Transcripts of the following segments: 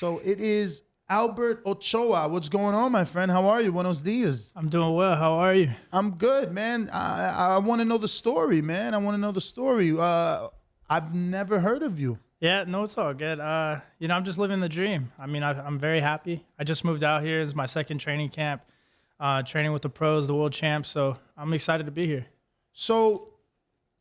So it is Albert Ochoa. What's going on, my friend? How are you? Buenos dias. I'm doing well. How are you? I'm good, man. I want to know the story, man. I want to know the story. I've never heard of you. Yeah, no, it's all good. I'm just living the dream. I mean, I'm very happy. I just moved out here. This is my second training camp, training with the pros, the world champs. So I'm excited to be here. So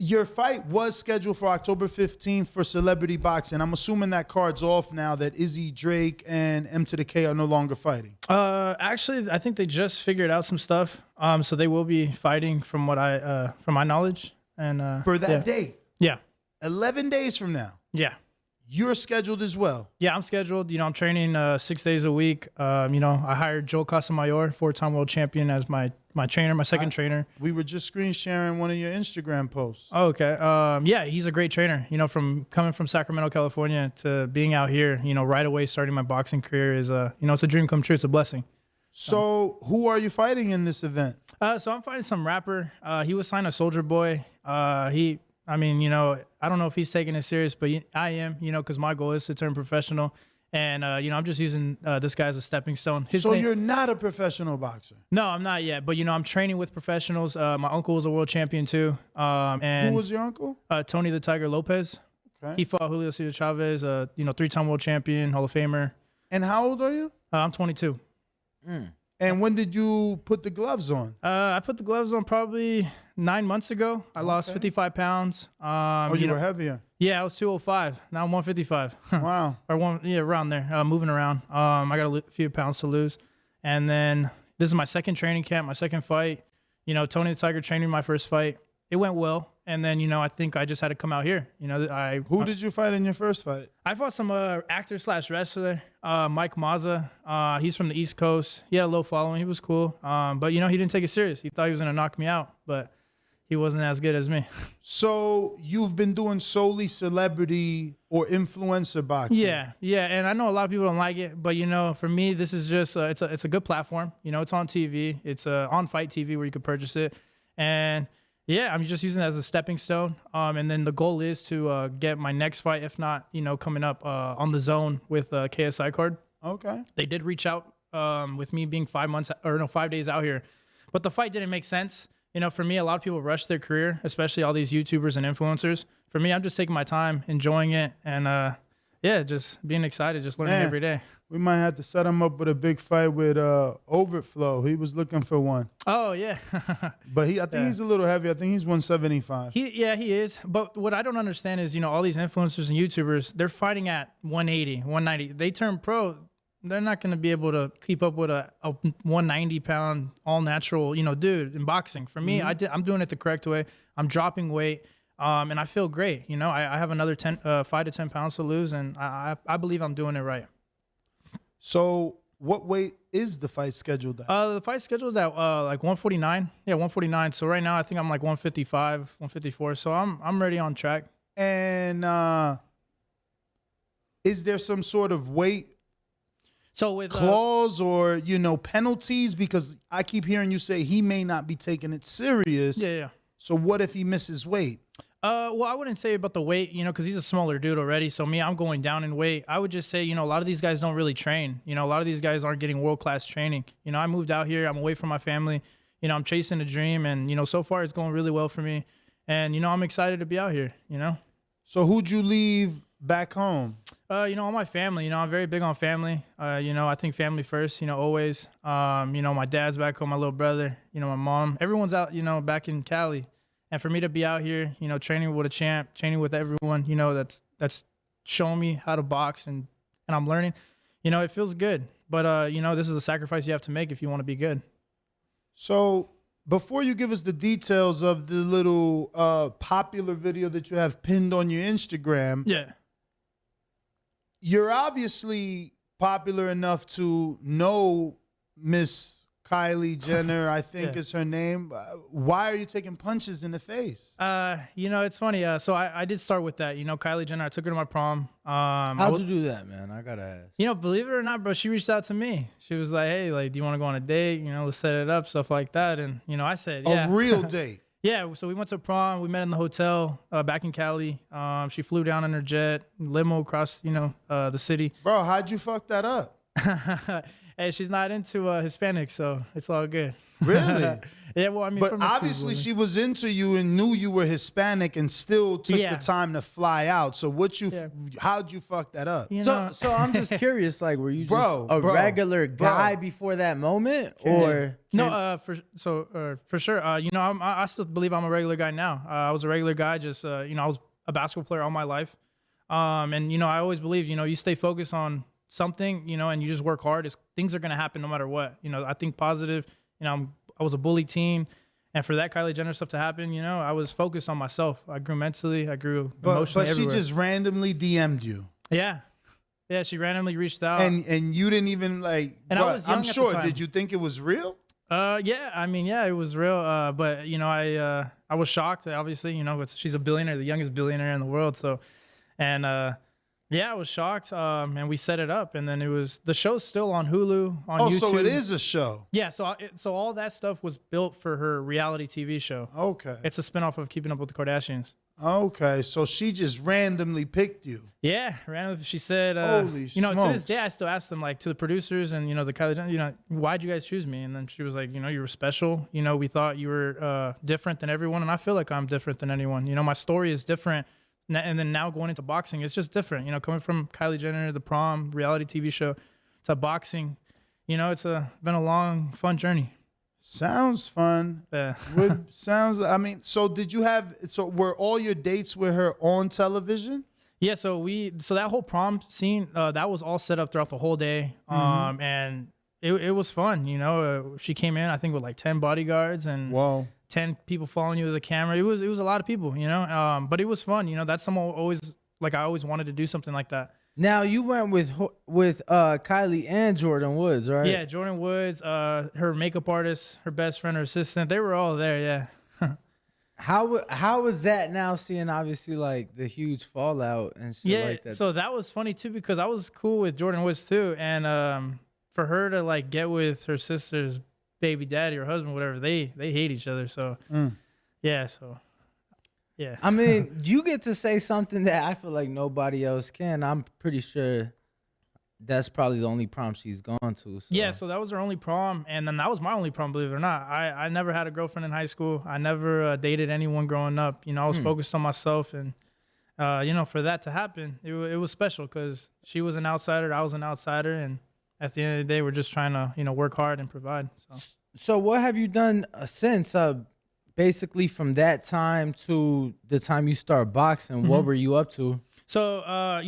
your fight was scheduled for October 15th for Celebrity Boxing. I'm assuming that card's off now, that Izzy, Drake, and M to the K are no longer fighting. Actually, I think they just figured out some stuff. So they will be fighting from my knowledge. And For that date? Yeah. 11 days from now? Yeah. You're scheduled as well? Yeah, I'm scheduled. I'm training 6 days a week. I hired Joe Casamayor, 4-time world champion, as my trainer, my second trainer. We were just screen sharing one of your Instagram posts. Oh, okay. Yeah, he's a great trainer. From coming from Sacramento, California to being out here, right away starting my boxing career is it's a dream come true. It's a blessing. So who are you fighting in this event? So I'm fighting some rapper. He was signed to Soulja Boy. I don't know if he's taking it serious, but I am, because my goal is to turn professional. And, I'm just using this guy as a stepping stone. You're not a professional boxer? No, I'm not yet. But, I'm training with professionals. My uncle was a world champion, too. Who was your uncle? Tony the Tiger Lopez. Okay. He fought Julio Cesar Chavez, 3-time world champion, Hall of Famer. And how old are you? I'm 22. And when did you put the gloves on? I put the gloves on probably 9 months ago. I lost 55 pounds. You were heavier. Yeah, I was 205. Now I'm 155. Wow. Around there, moving around. I got a few pounds to lose. And then this is my second training camp, my second fight. Tony the Tiger trained me my first fight. It went well. And then, I think I just had to come out here. Who did you fight in your first fight? I fought some actor/wrestler, Mike Mazza. He's from the East Coast. He had a low following. He was cool. But, he didn't take it serious. He thought he was going to knock me out. But he wasn't as good as me. So you've been doing solely celebrity or influencer boxing? Yeah. And I know a lot of people don't like it. But, for me, this is just it's a good platform. It's on TV. It's on Fight TV where you could purchase it. And yeah, I'm just using it as a stepping stone. And then the goal is to get my next fight, if not, coming up on the zone with KSI card. Okay. They did reach out with me being 5 days out here. But the fight didn't make sense. For me, a lot of people rush their career, especially all these YouTubers and influencers. For me, I'm just taking my time, enjoying it, and just being excited, just learning every day. We might have to set him up with a big fight with Overflow. He was looking for one. Oh, yeah. But I think he's a little heavy. I think he's 175. He is. But what I don't understand is, all these influencers and YouTubers, they're fighting at 180, 190. They turn pro, they're not going to be able to keep up with a 190-pound, all-natural, dude in boxing. For me, I'm doing it the correct way. I'm dropping weight, and I feel great. I have another 5 to 10 pounds to lose, and I believe I'm doing it right. So what weight is the fight scheduled at? The fight's scheduled at like 149. Yeah, 149. So right now I think I'm like 155, 154. So I'm ready on track. And is there some sort of weight with clause or penalties? Because I keep hearing you say he may not be taking it serious. Yeah. So what if he misses weight? Well, I wouldn't say about the weight, because he's a smaller dude already. So I'm going down in weight. I would just say, a lot of these guys don't really train. A lot of these guys aren't getting world-class training. I moved out here. I'm away from my family. I'm chasing a dream. And, so far it's going really well for me. And, I'm excited to be out here, So who'd you leave back home? All my family. I'm very big on family. I think family first, always. My dad's back home, my little brother, my mom. Everyone's out, back in Cali. And for me to be out here, training with a champ, training with everyone, that's showing me how to box and I'm learning, it feels good. But, this is a sacrifice you have to make if you want to be good. So before you give us the details of the little popular video that you have pinned on your Instagram, you're obviously popular enough to know Miss Kylie Jenner, I think is her name. Why are you taking punches in the face? It's funny. So I did start with that. Kylie Jenner, I took her to my prom. How'd you do that, man? I gotta ask. Believe it or not, bro, she reached out to me. She was like, hey, like, do you want to go on a date? Let's set it up, stuff like that. And, I said, yeah. A real date? Yeah, so we went to prom. We met in the hotel back in Cali. She flew down in her jet, limo across, the city. Bro, how'd you fuck that up? Hey, she's not into Hispanics, so it's all good. Really? Yeah, well, I mean, But from a obviously school, she was into you and knew you were Hispanic and still took Yeah. the time to fly out. So how'd you fuck that up? you So know, so I'm just curious, like, were you just Bro, a bro, regular guy bro. before that moment, Can- or for sure. I still believe I'm a regular guy now. I was a regular guy, just I was a basketball player all my life, and I always believe you stay focused on something, and you just work hard. Things are gonna happen no matter what. I think positive. I was a bully teen, and for that Kylie Jenner stuff to happen, I was focused on myself. I grew mentally. I grew emotionally. But she everywhere. just randomly DM'd you. Yeah. She randomly reached out. And you didn't even like. And I was young I'm at the sure. time. Did you think it was real? Yeah. I mean, yeah, it was real. But I was shocked. Obviously, she's a billionaire, the youngest billionaire in the world. So, and yeah, I was shocked. And we set it up, and then the show's still on Hulu on YouTube. So it is a show. Yeah. So all that stuff was built for her reality TV show. Okay. It's a spinoff of Keeping Up with the Kardashians. Okay. So she just randomly picked you. Yeah, randomly. She said, Holy to this smokes. day, I still ask them, like, to the producers and, the Kylie Jenner, why'd you guys choose me? And then she was like, you were special. We thought you were different than everyone. And I feel like I'm different than anyone. My story is different. And then now going into boxing, it's just different. Coming from Kylie Jenner, the prom, reality TV show, to boxing, it's been a long, fun journey. Sounds fun. Yeah. So were all your dates with her on television? Yeah, so that whole prom scene, that was all set up throughout the whole day. And it was fun, she came in, I think, with like 10 bodyguards and Whoa. 10 people following you with a camera. It was a lot of people, but it was fun. That's something I always wanted to do something like that. now you went with Kylie and Jordan Woods, right? Yeah, Jordan Woods, her makeup artist, her best friend, her assistant, they were all there. Yeah. How was that now, seeing obviously like the huge fallout and shit like that? So that was funny too, because I was cool with Jordan Woods too, and for her to like get with her sister's baby daddy or husband, whatever, they hate each other. So yeah. I mean, you get to say something that I feel like nobody else can. I'm pretty sure that's probably the only prom she's gone to. So. Yeah, so that was her only prom, and then that was my only prom, believe it or not. I never had a girlfriend in high school. I never dated anyone growing up. I was focused on myself, and for that to happen, it was special because she was an outsider, I was an outsider, and at the end of the day, we're just trying to work hard and provide. So what have you done since? Basically, from that time to the time you start boxing, what were you up to? So,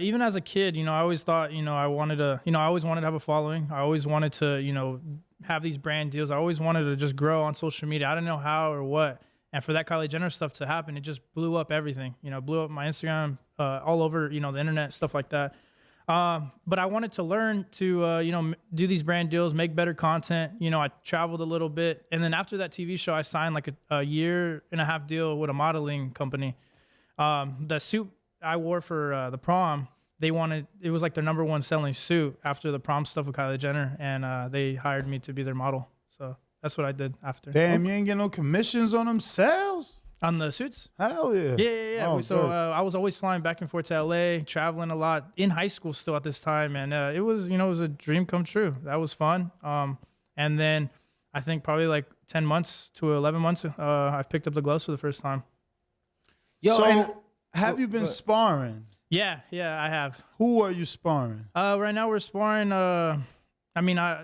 even as a kid, I always thought, I wanted to, I always wanted to have a following. I always wanted to, have these brand deals. I always wanted to just grow on social media. I didn't know how or what. And for that Kylie Jenner stuff to happen, it just blew up everything, blew up my Instagram, all over, the internet, stuff like that. But I wanted to learn to, do these brand deals, make better content. I traveled a little bit. And then after that TV show, I signed like a 1.5-year deal with a modeling company. The suit I wore for the prom, it was like their number one selling suit after the prom stuff with Kylie Jenner. And they hired me to be their model. So that's what I did after. Damn, you ain't get no commissions on them sales? On the suits? Hell yeah. Yeah. Oh, So I was always flying back and forth to LA, traveling a lot in high school still at this time. And it was a dream come true. That was fun. And then I think probably like 10 months to 11 months, I picked up the gloves for the first time. Have you been sparring? Yeah, I have. Who are you sparring? Right now we're sparring.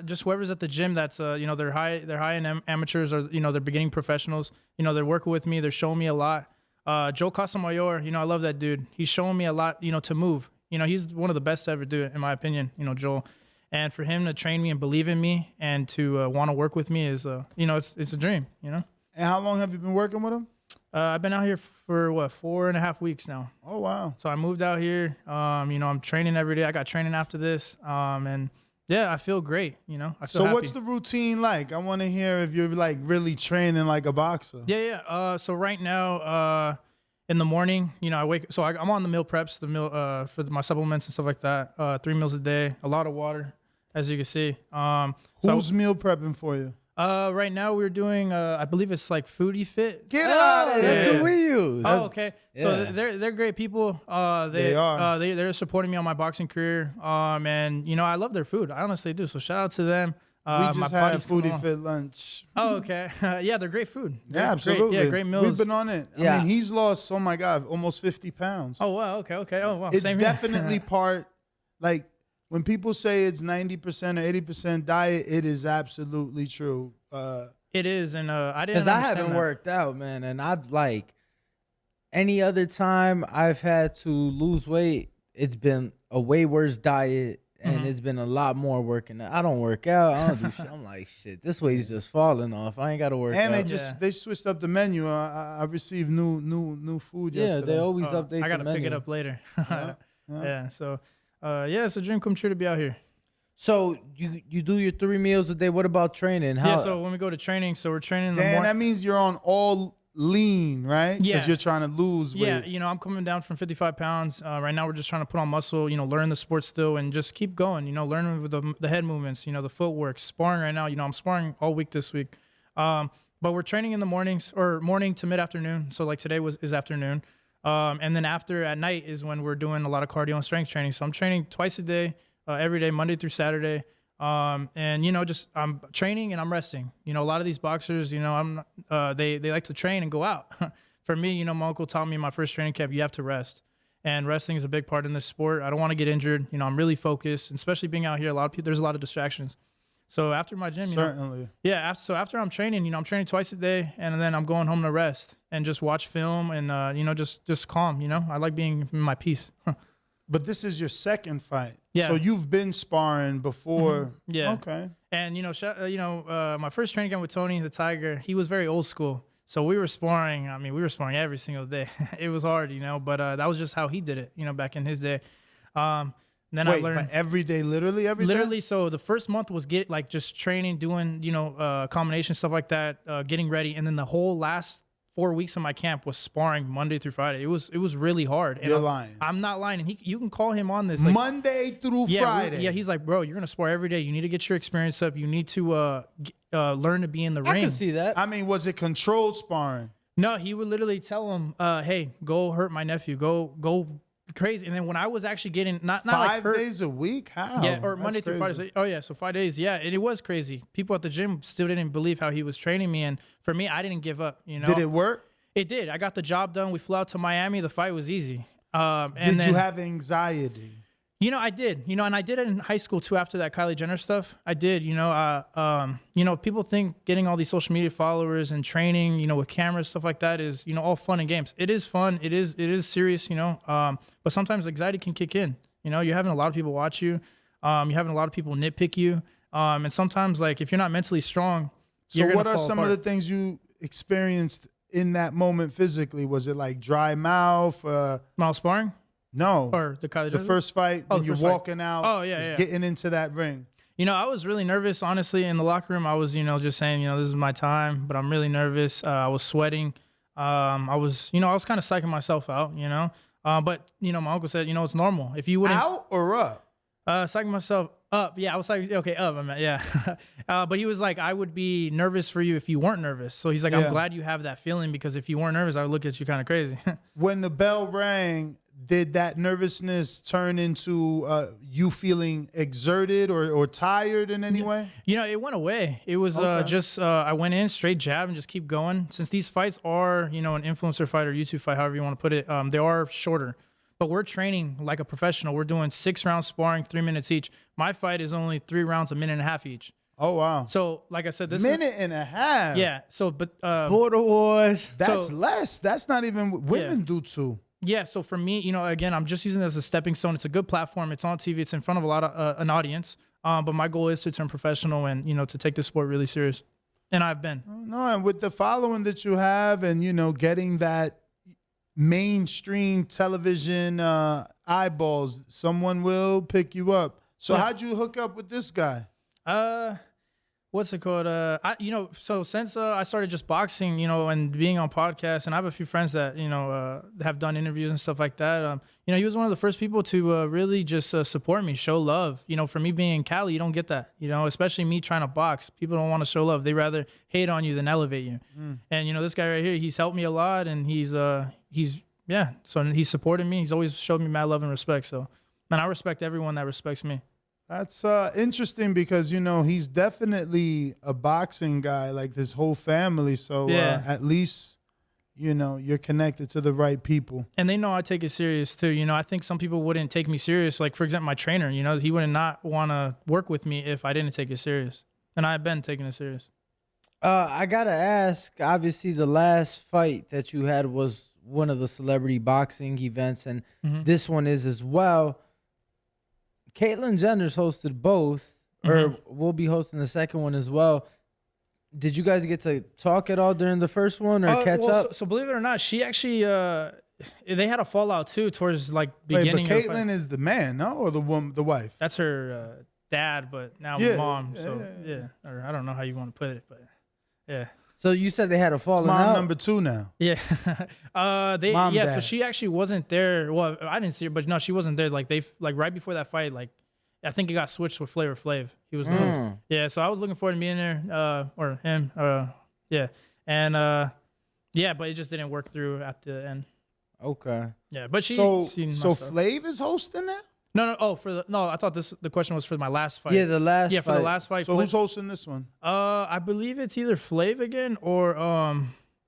Just whoever's at the gym that's they're high-end amateurs or they're beginning professionals. They're working with me. They're showing me a lot. Joe Casamayor, I love that dude. He's showing me a lot, to move. He's one of the best to ever do it, in my opinion. Joel, and for him to train me and believe in me and to want to work with me is it's a dream. And how long have you been working with him? I've been out here for 4.5 weeks now. Oh wow! So I moved out here. I'm training every day. I got training after this. And yeah, I feel great. I feel happy. What's the routine like? I want to hear if you're like really training like a boxer. Yeah. So right now, in the morning, I wake. So I'm on the meal preps, for my supplements and stuff like that. 3 meals a day, a lot of water, as you can see. Who's meal prepping for you? Right now we're doing, I believe it's like Foodie Fit. Get out of That's here. what we use. Oh, okay. So yeah. they're great people. They are. They're supporting me on my boxing career. And I love their food. I honestly do. So shout out to them. We just my had body's coming Foodie along. Fit lunch. Oh, okay. Yeah, they're great food. Yeah, absolutely. Great meals. We've been on it. Yeah. I mean, he's lost, oh my God, almost 50 pounds. Oh, wow. Okay. Oh, wow. It's Same here. definitely part, like, when people say it's 90% or 80% diet, it is absolutely true. It is. And I didn't Because I understand haven't that. worked out, man. And I've like any other time I've had to lose weight, it's been a way worse diet. And it's been a lot more working. I don't work out. I don't do shit. I'm like, shit, this weight's just falling off. I ain't got to work And out. they switched up the menu. I received new food Yeah, yesterday. they always update I got to the menu. pick it up later. Yeah. Yeah. So, it's a dream come true to be out here. So you do your 3 meals a day. What about training? How? Yeah. So when we go to training, so we're training in the Dan, morning. that means you're on all lean, right? Yeah. Because you're trying to lose weight. Yeah, I'm coming down from 55 pounds. Right now, we're just trying to put on muscle, learn the sport still and just keep going, learning with the head movements, the footwork, sparring right now. I'm sparring all week this week. But we're training in the mornings or morning to mid-afternoon. So like today is afternoon. And then after at night is when we're doing a lot of cardio and strength training. So I'm training twice a day, every day, Monday through Saturday. And just I'm training and I'm resting. A lot of these boxers, they like to train and go out. For me, my uncle taught me in my first training camp, you have to rest. And resting is a big part in this sport. I don't want to get injured. I'm really focused, and especially being out here. There's a lot of distractions. So after my gym, Certainly. after I'm training, I'm training twice a day, and then I'm going home to rest and just watch film and just calm. I like being in my peace. But this is your second fight. Yeah. So you've been sparring before. Yeah. Okay. And my first training camp with Tony the Tiger, he was very old school. So we were sparring. I mean, we were sparring every single day. It was hard, but that was just how he did it, back in his day. Then I Wait, learned but every day, literally every day? literally. So the first month was just training, doing combination stuff like that, getting ready, and then the whole last 4 weeks of my camp was sparring Monday through Friday. It was really hard. And You're lying. I'm not lying. And you can call him on this. Like, Monday through Friday. Yeah, he's like, bro, you're gonna spar every day. You need to get your experience up. You need to learn to be in the ring. I can see that. I mean, was it controlled sparring? No, he would literally tell him, hey, go hurt my nephew. Go crazy. And then when I was actually getting not like 5 hurt, days a week? How? yeah, or That's Monday through crazy. Friday. Oh yeah, so 5 days. Yeah, and it was crazy. People at the gym still didn't believe how he was training me, and for me, I didn't give up. Did it work? It did. I got the job done. We flew out to Miami. The fight was easy. And Did then, you have anxiety? I did. And I did it in high school too. After that Kylie Jenner stuff, I did. People think getting all these social media followers and training, with cameras, stuff like that is, all fun and games. It is fun. It is serious. But sometimes anxiety can kick in. You're having a lot of people watch you. You're having a lot of people nitpick you. And sometimes, like, if you're not mentally strong, So you're what gonna are fall some apart. of the things you experienced in that moment physically? Was it like dry mouth? While sparring No. or the Kylie The Jenner? first fight, Oh, when the you're first fight. walking out, Oh, yeah. getting into that ring. I was really nervous, honestly, in the locker room. I was, just saying, this is my time, but I'm really nervous. I was sweating. I was kind of psyching myself out, But, my uncle said, it's normal. If you wouldn't. Out or up? Psyching myself up. Yeah, I was like, okay, up. I meant, yeah. But he was like, I would be nervous for you if you weren't nervous. So he's like, Yeah. I'm glad you have that feeling, because if you weren't nervous, I would look at you kind of crazy. When the bell rang, did that nervousness turn into you feeling exerted or tired in any way? It went away. It was Okay. I went in straight jab and just keep going. Since these fights are, an influencer fight or YouTube fight, however you want to put it, they are shorter. But we're training like a professional. We're doing 6 rounds sparring, 3 minutes each. My fight is only 3 rounds, a minute and a half each. Oh, wow. So, like I said, this Minute and a half. yeah. So, but Border Wars. That's So- less. That's not even what women do too. yeah. So for me, again, I'm just using it as a stepping stone. It's a good platform. It's on TV. It's in front of a lot of an audience. But my goal is to turn professional and to take this sport really serious. And I've been. No, and with the following that you have and, getting that mainstream television eyeballs, someone will pick you up. So Yeah. how'd you hook up with this guy? what's it called? So since I started just boxing, and being on podcasts, and I have a few friends that, have done interviews and stuff like that. He was one of the first people to really just support me, show love. For me being in Cali, you don't get that, especially me trying to box. People don't want to show love. They rather hate on you than elevate you. And, this guy right here, he's helped me a lot, and so he's supported me. He's always showed me mad love and respect. So, man, I respect everyone that respects me. That's interesting because, he's definitely a boxing guy, like this whole family. So at least, you're connected to the right people. And they know I take it serious too. I think some people wouldn't take me serious. Like, for example, my trainer, he would not want to work with me if I didn't take it serious. And I've been taking it serious. I got to ask, obviously the last fight that you had was one of the celebrity boxing events, and this one is as well. Caitlyn Jenner's hosted both, or will be hosting the second one as well. Did you guys get to talk at all during the first one or catch up? So believe it or not, she actually they had a fallout too towards like beginning. Wait, but Caitlyn is the man, no, or the woman, the wife? That's her dad, but now mom. Or I don't know how you want to put it, but yeah. So you said they had a falling mom out. number 2 now. Yeah. Dad. So she actually wasn't there. Well, I didn't see her, but no, she wasn't there. Like right before that fight, like I think it got switched with Flavor Flav. He was the host. Yeah, so I was looking forward to being there, or him. Yeah. And but it just didn't work through at the end. Okay. Yeah, but So Flav is hosting now? No. Oh, I thought the question was for my last fight. Yeah, the last fight. For the last fight. So who's hosting this one? I believe it's either Flav again or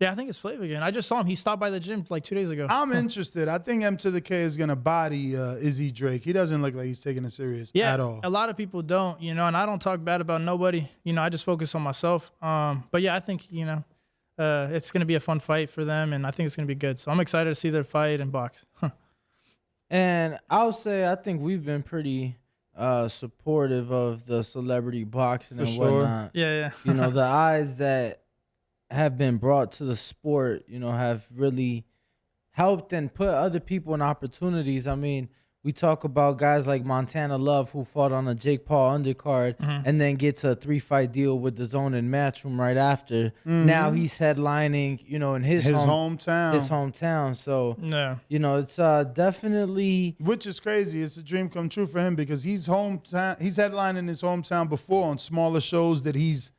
I think it's Flav again. I just saw him. He stopped by the gym like 2 days ago. I'm interested. I think M to the K is gonna body Izzy Drake. He doesn't look like he's taking it serious at all. A lot of people don't, and I don't talk bad about nobody. I just focus on myself. But yeah, I think it's gonna be a fun fight for them, and I think it's gonna be good. So I'm excited to see their fight and box. And I'll say I think we've been pretty supportive of the celebrity boxing and whatnot. Yeah. The eyes that have been brought to the sport, have really helped and put other people in opportunities. I mean, we talk about guys like Montana Love, who fought on a Jake Paul undercard and then gets a 3-fight deal with Dazn and Matchroom right after. Now he's headlining, in his hometown. His hometown. So, it's definitely... Which is crazy. It's a dream come true for him because he's headlining his hometown before on smaller shows that he's,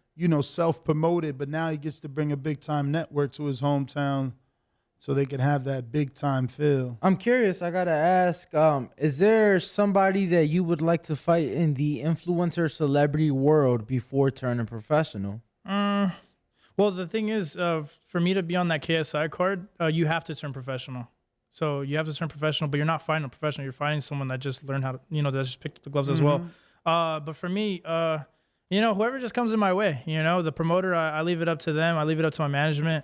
self-promoted, but now he gets to bring a big-time network to his hometown so they can have that big-time feel. I'm curious. I got to ask, is there somebody that you would like to fight in the influencer celebrity world before turning professional? Well, the thing is, for me to be on that KSI card, you have to turn professional. So you have to turn professional, but you're not fighting a professional. You're fighting someone that just learned how to, that just picked up the gloves as well. But for me, whoever just comes in my way, the promoter, I leave it up to them. I leave it up to my management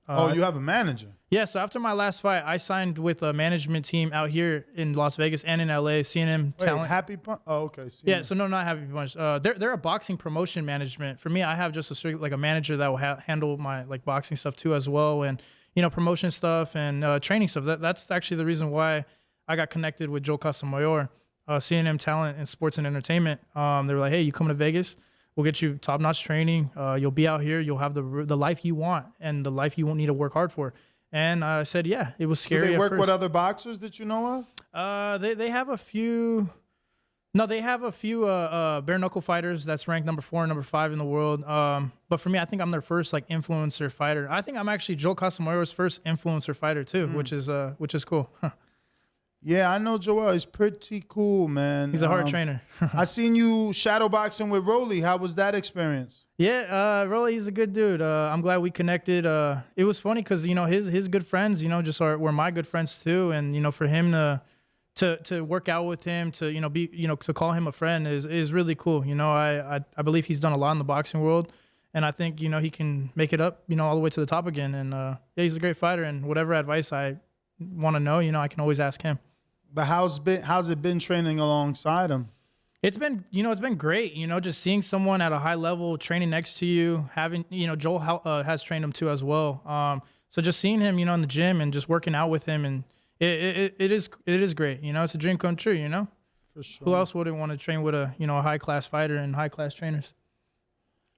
you have a manager? Yeah, so after my last fight, I signed with a management team out here in Las Vegas and in LA, C&M Talent. Happy Punch? Oh, okay. Yeah, so no, not Happy Punch. They're a boxing promotion management. For me, I have just a manager that will handle my boxing stuff too as well, and promotion stuff and training stuff. That's actually the reason why I got connected with Joe Casamayor, C&M Talent and Sports and Entertainment. They were like, hey, you coming to Vegas? We'll get you top-notch training. You'll be out here. You'll have the life you want and the life you won't need to work hard for. And I said, yeah, it was scary. Do they work with other boxers that you know of? They have a few. No, they have a few bare knuckle fighters that's ranked number 4 and number 5 in the world. But for me, I think I'm their first influencer fighter. I think I'm actually Joe Casamayor's first influencer fighter too, which is cool. Yeah, I know Joel. He's pretty cool, man. He's a hard trainer. I seen you shadow boxing with Rolly. How was that experience? Yeah, Rolly, he's a good dude. I'm glad we connected. It was funny because his good friends, were my good friends too, and for him to work out with him, to call him a friend is really cool. I believe he's done a lot in the boxing world, and I think he can make it up, all the way to the top again. And yeah, he's a great fighter, and whatever advice I want to know, I can always ask him. But how's it been training alongside him? It's been great, just seeing someone at a high level training next to you, having, Joel has trained him too as well. So just seeing him, in the gym and just working out with him, and it is great. It's a dream come true, For sure. Who else wouldn't want to train with a a high class fighter and high class trainers?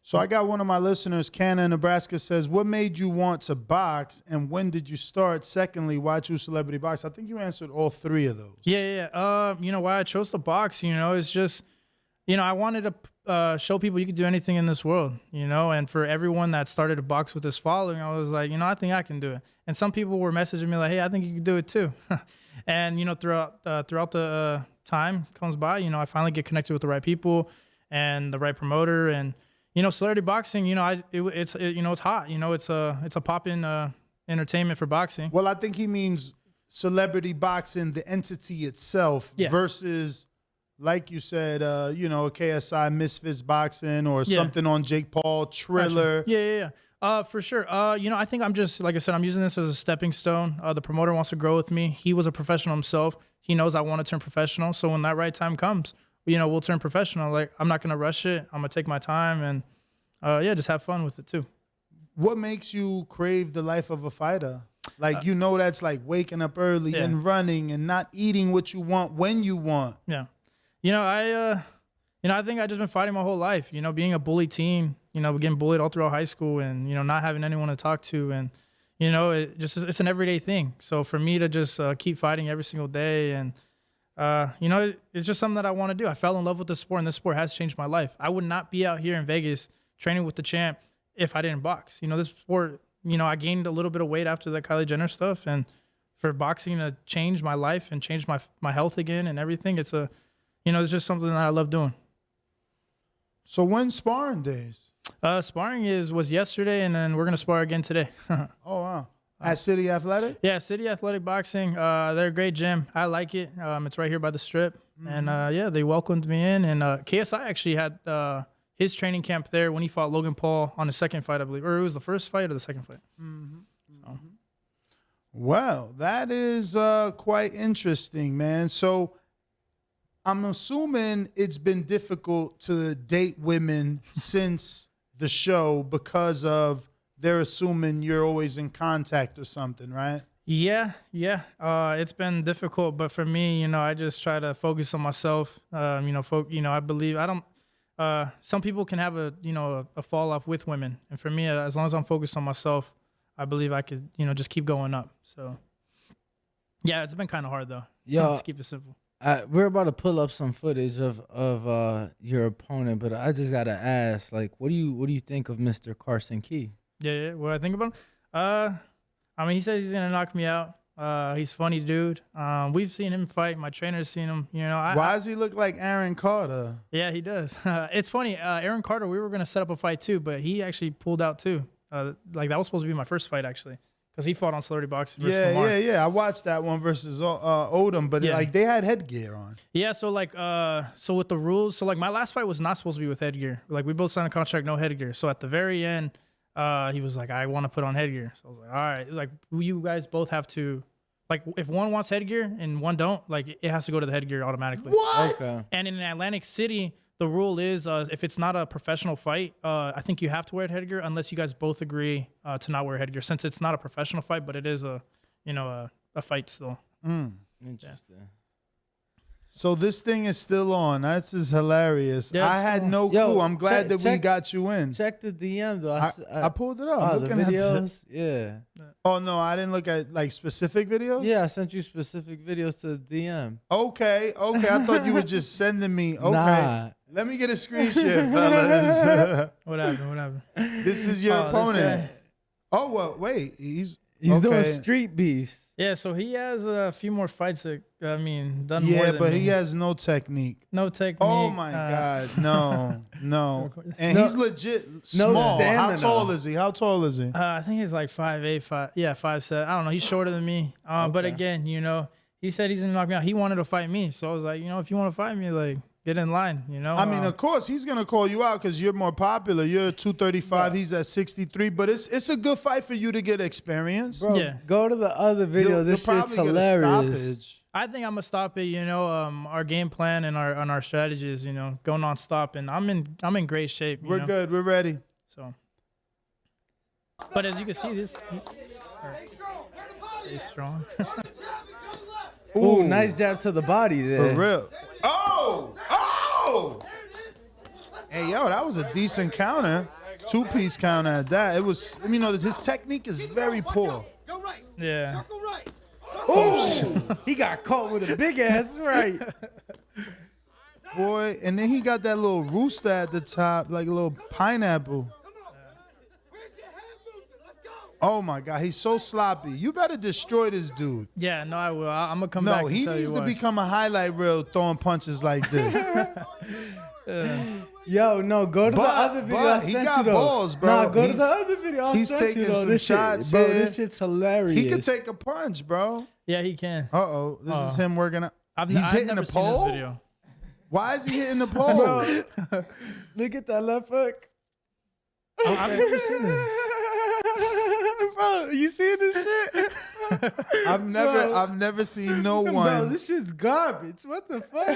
So I got one of my listeners, Canna in Nebraska, says, what made you want to box and when did you start? Secondly, why choose celebrity box? I think you answered all three of those. Yeah. Why I chose to box, it's just, I wanted to show people you could do anything in this world, and for everyone that started to box with this following, I was like, I think I can do it. And some people were messaging me like, hey, I think you can do it too. And, throughout the time comes by, I finally get connected with the right people and the right promoter. And, celebrity boxing, it's hot. It's a pop-in entertainment for boxing. Well, I think he means celebrity boxing, the entity itself, versus, like you said, a KSI Misfits boxing or something on Jake Paul, Triller. Gotcha. Yeah. For sure. I think I'm just, like I said, I'm using this as a stepping stone. The promoter wants to grow with me. He was a professional himself. He knows I want to turn professional. So when that right time comes, we'll turn professional. Like, I'm not going to rush it. I'm going to take my time and, just have fun with it too. What makes you crave the life of a fighter? Like, that's like waking up early and running and not eating what you want when you want. Yeah. I think I just been fighting my whole life, being a bully teen, getting bullied all throughout high school and, not having anyone to talk to. And, it's an everyday thing. So for me to just keep fighting every single day and, it's just something that I want to do. I fell in love with the sport and this sport has changed my life. I would not be out here in Vegas training with the champ if I didn't box. This sport, I gained a little bit of weight after the Kylie Jenner stuff. And for boxing to change my life and change my health again and everything, it's it's just something that I love doing. So when's sparring days? Sparring was yesterday, and then we're going to spar again today. Oh, wow. At City Athletic? Yeah, City Athletic Boxing. They're a great gym. I like it. It's right here by the Strip. Mm-hmm. And, they welcomed me in. And KSI actually had his training camp there when he fought Logan Paul on his second fight, I believe. Or it was the first fight or the second fight. Mm-hmm. So. Well, that is quite interesting, man. So I'm assuming it's been difficult to date women since the show because of they're assuming you're always in contact or something, right? Yeah. It's been difficult, but for me, I just try to focus on myself. I believe I don't. Some people can have a fall off with women, and for me, as long as I'm focused on myself, I believe I could just keep going up. So yeah, it's been kind of hard though. Yeah, let's keep it simple. We're about to pull up some footage of your opponent, but I just gotta ask, like, what do you think of Mr. Carson Key? Yeah. What I think about him? He says he's gonna knock me out. He's a funny dude. We've seen him fight. My trainer's seen him. Why does he look like Aaron Carter? Yeah, he does. It's funny. Aaron Carter, we were gonna set up a fight too, but he actually pulled out too. That was supposed to be my first fight actually. Because he fought on Celebrity Boxing versus Lamar. Yeah. I watched that one versus Odom, but they had headgear on. Yeah, so with the rules, my last fight was not supposed to be with headgear. Like, we both signed a contract, no headgear. So at the very end, he was like, I want to put on headgear. So I was like, all right. Like, you guys both have to, if one wants headgear and one don't, it has to go to the headgear automatically. What? Okay. And in Atlantic City, the rule is if it's not a professional fight, I think you have to wear headgear unless you guys both agree to not wear headgear. Since it's not a professional fight, but it is a fight still. Interesting. Yeah. So this thing is still on. That's just hilarious. Yeah, I had no clue. I'm glad that we got you in. Check the DM though. I pulled it up. Oh, the videos. Yeah. Oh no, I didn't look at specific videos. Yeah, I sent you specific videos to the DM. Okay. I thought you were just sending me. Okay. Nah. Let me get a screen share, fellas. What happened? This is your opponent. Oh well, wait. He's doing street beefs. Yeah, so he has a few more fights that, done more than but me. he has no technique. No technique. Oh my God, no. And he's legit small. Stamina. How tall is he? I think he's like 5'8", 5'7". I don't know. He's shorter than me. But again, he said he's gonna knock me out. He wanted to fight me, so I was like, if you want to fight me, get in line. I mean, of course, he's gonna call you out because you're more popular. You're 235. He's at 63. But it's a good fight for you to get experience. Bro, go to the other video. This shit's hilarious. I think I'm gonna stop it. Our game plan and our strategies. Go nonstop, and I'm in great shape. We're good. We're ready. So, but as you can see, stay strong. Ooh, nice jab to the body there. For real. Oh! Hey, yo, that was a decent counter. 2-piece counter at that. It was, his technique is very poor. Yeah. Oh, he got caught with a big ass right. Boy, and then he got that little rooster at the top, like a little pineapple. Oh my God, he's so sloppy. You better destroy this dude. Yeah, no, I will. I'm gonna come back. No, and he tell needs you to what. become a highlight reel throwing punches like this. Yo, no, go to the other video I he sent got you though. balls, bro. Nah, go to the other video I he's sent you taking though. some This shots, shit, bro, yeah. this shit's hilarious. He could take a punch, bro. Yeah, he can. Uh-oh, this is him working out. He's hitting never the seen pole? This video. Why is he hitting the pole? Bro, look at that left hook. I've never seen this. Bro, you seeing this shit? I've never seen no Bro, one. this shit's garbage. What the fuck?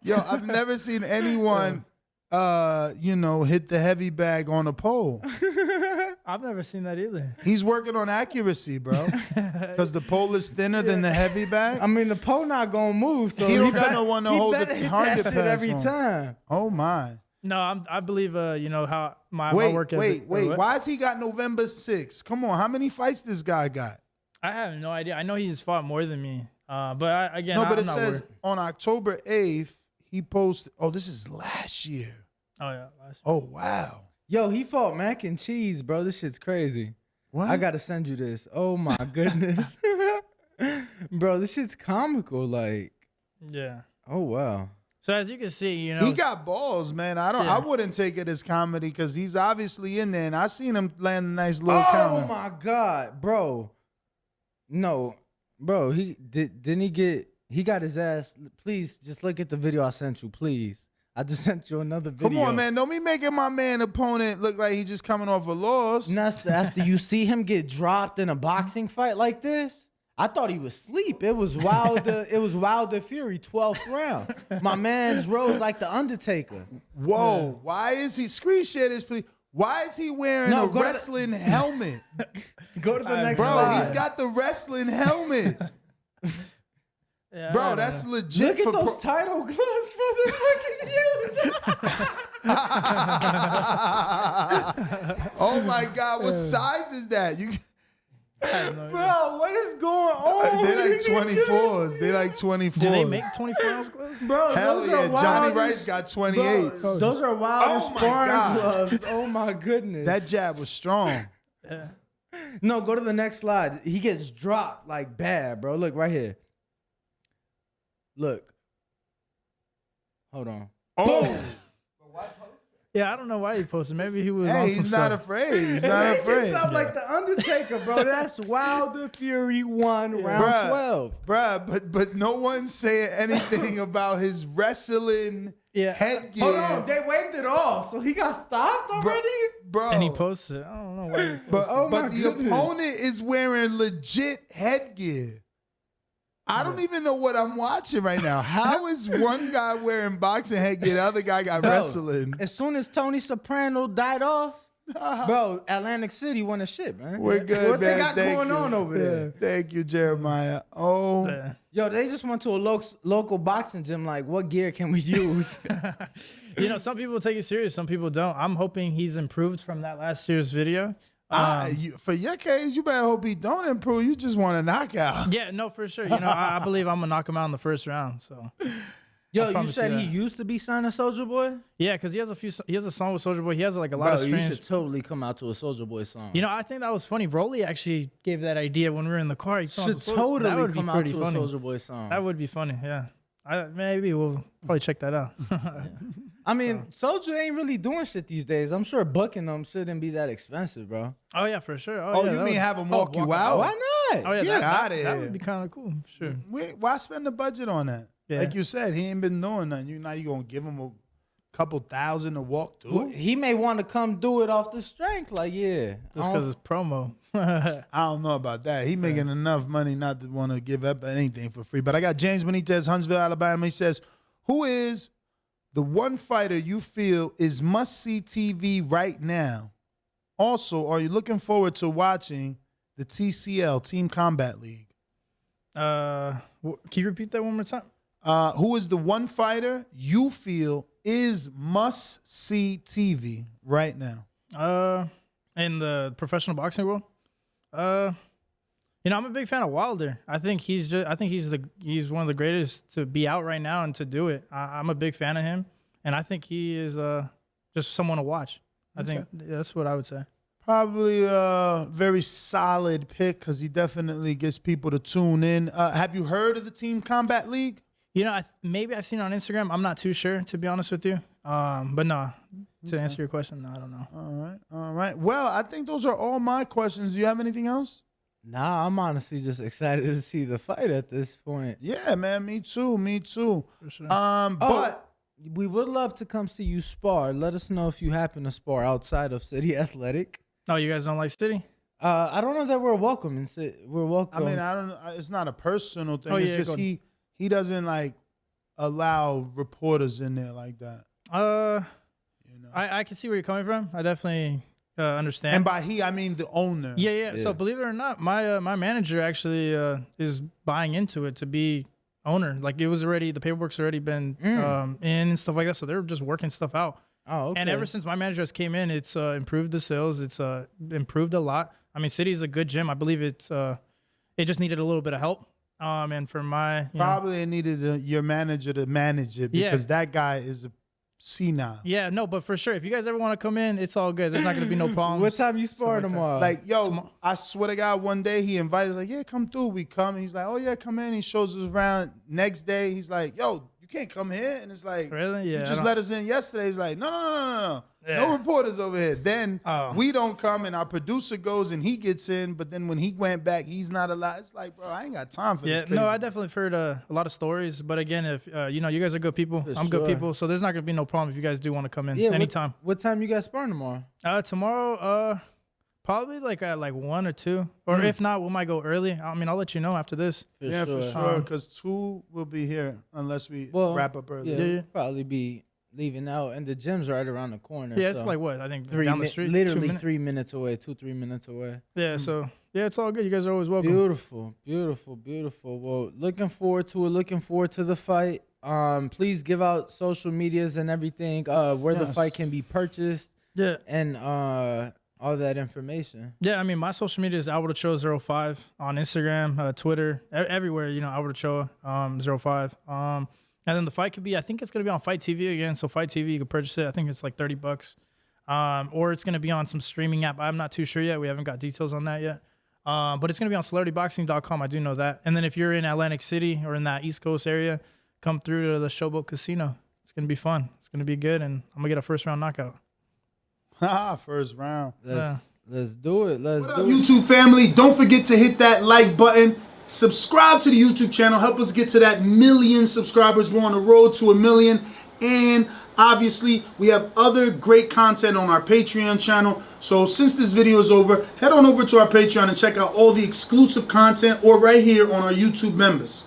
Yo, I've never seen anyone hit the heavy bag on a pole. I've never seen that either. He's working on accuracy, bro. Because the pole is thinner than the heavy bag. I mean, the pole not gonna move, so He don't got no one to hold the better hit target that shit pass every on. time. Oh my. No, I believe how my work Wait. ethic. Why has he got November 6th? Come on, how many fights this guy got? I have no idea. I know he's fought more than me. But I'm it not says worried. on October 8th, he posted. Oh, this is last year. Oh yeah. Oh, wow. Yo, he fought mac and cheese, bro. This shit's crazy. What? I gotta send you this. Oh my goodness. Bro, this shit's comical. Like, Yeah. oh wow. So as you can see, He got balls, man. I wouldn't take it as comedy because he's obviously in there, and I seen him land a nice little counter. Oh my god, bro. No, bro. He got his ass. Please just look at the video I sent you, please. I just sent you another video. Come on, man. Don't be making my man opponent look like he just coming off a loss. And that's after you see him get dropped in a boxing fight like this. I thought he was asleep. It was Wilder. It was Wilder Fury, 12th round. My man's rose like the Undertaker. Whoa. Why is he screen share this, please? Why is he wearing a wrestling helmet? Go to the next Bro, slide. he's got the wrestling helmet. Yeah, Bro, that's legit. Look at those title gloves, bro. They're fucking huge. Oh my God, what size is that? Bro, what is going on? They like 24s. They like 24s. Do they make 24 ounce gloves? Bro, Hell those yeah, are Johnny Wilder's- Rice got 28s. Bro, those are Wilder's Oh my sparring God. gloves. Oh my goodness. That jab was strong. No, go to the next slide. He gets dropped like bad, bro. Look right here. Look. Hold on. Oh, Yeah, I don't know why he posted. Maybe he was on hey, some he's not stuff. afraid. He's And not then he afraid. gets up like the Undertaker, bro. That's Wilder Fury 1, round Bruh. 12. Bruh, but no one's saying anything about his wrestling headgear. Hold on, they waved it off, so he got stopped already? Bro. And he posted. I don't know why. He posted. But, Oh my but the goodness. opponent is wearing legit headgear. I don't even know what I'm watching right now. How is one guy wearing boxing headgear, the other guy got Bro, wrestling? As soon as Tony Soprano died off, bro, Atlantic City won the shit, man. We're good, What man. they got Thank going you. on over there? Thank you, Jeremiah. Oh, Yeah. Yo, they just went to a local boxing gym. Like, what gear can we use? Some people take it serious. Some people don't. I'm hoping he's improved from that last year's video. for your case, you better hope he don't improve. You just want a knockout. Yeah, no, for sure. I believe I'm gonna knock him out in the first round. So Yo, you promise said you he that. used to be signed to Soulja Boy? yeah, because he has a song with Soulja Boy. He has like a lot Bro, of you strange. should totally come out to a Soulja Boy song. I think that was funny. Broly actually gave that idea when we were in the car. He saw should some Soulja- totally that would be come out pretty to funny. a Soulja Boy song. That would be funny. Yeah, maybe we'll probably check that out. I mean, Soulja ain't really doing shit these days. I'm sure booking them shouldn't be that expensive, bro. Oh yeah, for sure. Oh, yeah, you that mean would- have him walk you out? Why not? Oh yeah, Get that outta That here. would be kind of cool. Sure. Why spend the budget on that? Yeah. Like you said, he ain't been doing nothing. Now you gonna give him a couple thousand to walk through? He may want to come do it off the strength. Like, yeah. Just because it's promo. I don't know about that. He making enough money not to want to give up anything for free. But I got James Benitez, Huntsville, Alabama. He says, who is the one fighter you feel is must-see TV right now? Also, are you looking forward to watching the TCL, Team Combat League? Can you repeat that one more time? Who is the one fighter you feel is must-see TV right now? In the professional boxing world, I'm a big fan of Wilder. I think he's one of the greatest to be out right now and to do it. I'm a big fan of him, and I think he is just someone to watch. I think that's what I would say. Probably a very solid pick because he definitely gets people to tune in. Have you heard of the Team Combat League? Maybe I've seen it on Instagram. I'm not too sure, to be honest with you. But no, to answer your question, no, I don't know. All right. Well, I think those are all my questions. Do you have anything else? Nah, I'm honestly just excited to see the fight at this point. Yeah, man. Me too. For sure. But we would love to come see you spar. Let us know if you happen to spar outside of City Athletic. Oh, you guys don't like City? I don't know that we're welcome. We're welcome. I mean, I don't. It's not a personal thing. Oh, It's yeah, just he doesn't like allow reporters in there like that. I can see where you're coming from. I definitely understand. And by he, I mean the owner. Yeah. So believe it or not, my manager actually is buying into it to be owner. Like the paperwork's already been in and stuff like that. So they're just working stuff out. Oh, okay. And ever since my manager has came in, it's improved the sales. It's improved a lot. I mean, City's a good gym. I believe it just needed a little bit of help. And for Probably needed your manager to manage it because that guy is a senile. Yeah, no, but for sure, if you guys ever want to come in, it's all good. There's not going to be no problems. What time you sparring tomorrow? Like, I swear to God, one day he invited us, like, yeah, come through. We come. He's like, oh, yeah, come in. He shows us around. Next day, he's like, yo, you can't come here. And it's like, really? Yeah. You just let us in yesterday. He's like, no. Yeah. No reporters over here. Then we don't come, and our producer goes, and he gets in. But then when he went back, he's not allowed. It's like, bro, I ain't got time for this crazy. No, I definitely heard a lot of stories. But again, if you guys are good people, I'm good people. So there's not going to be no problem if you guys do want to come in anytime. What time you guys sparring tomorrow? Tomorrow, probably like at 1 or 2. Or if not, we might go early. I mean, I'll let you know after this. For sure. Because 2 will be here unless we wrap up early. Yeah, we'll probably be leaving out, and the gym's right around the corner. Yeah, it's like what? I think down the street. Literally 3 minutes away, 2-3 minutes away. Yeah, so it's all good. You guys are always welcome. Beautiful. Well, looking forward to it. Looking forward to the fight. Please give out social medias and everything, where the fight can be purchased. Yeah. And all that information. Yeah, I mean, my social media is Albert Ochoa 05 on Instagram, Twitter, everywhere. Albert Ochoa 05. And then the fight could be, I think it's going to be on Fight TV again. So Fight TV, you can purchase it. I think it's like $30. Or it's going to be on some streaming app. I'm not too sure yet. We haven't got details on that yet. But it's going to be on celebrityboxing.com. I do know that. And then if you're in Atlantic City or in that East Coast area, come through to the Showboat Casino. It's going to be fun. It's going to be good. And I'm going to get a first-round knockout. First round. Let's do it. Let's do it. YouTube family, don't forget to hit that like button. Subscribe to the YouTube channel. Help us get to that 1 million subscribers. We're on the road to 1 million. And obviously, we have other great content on our Patreon channel. So since this video is over, head on over to our Patreon and check out all the exclusive content or right here on our YouTube members.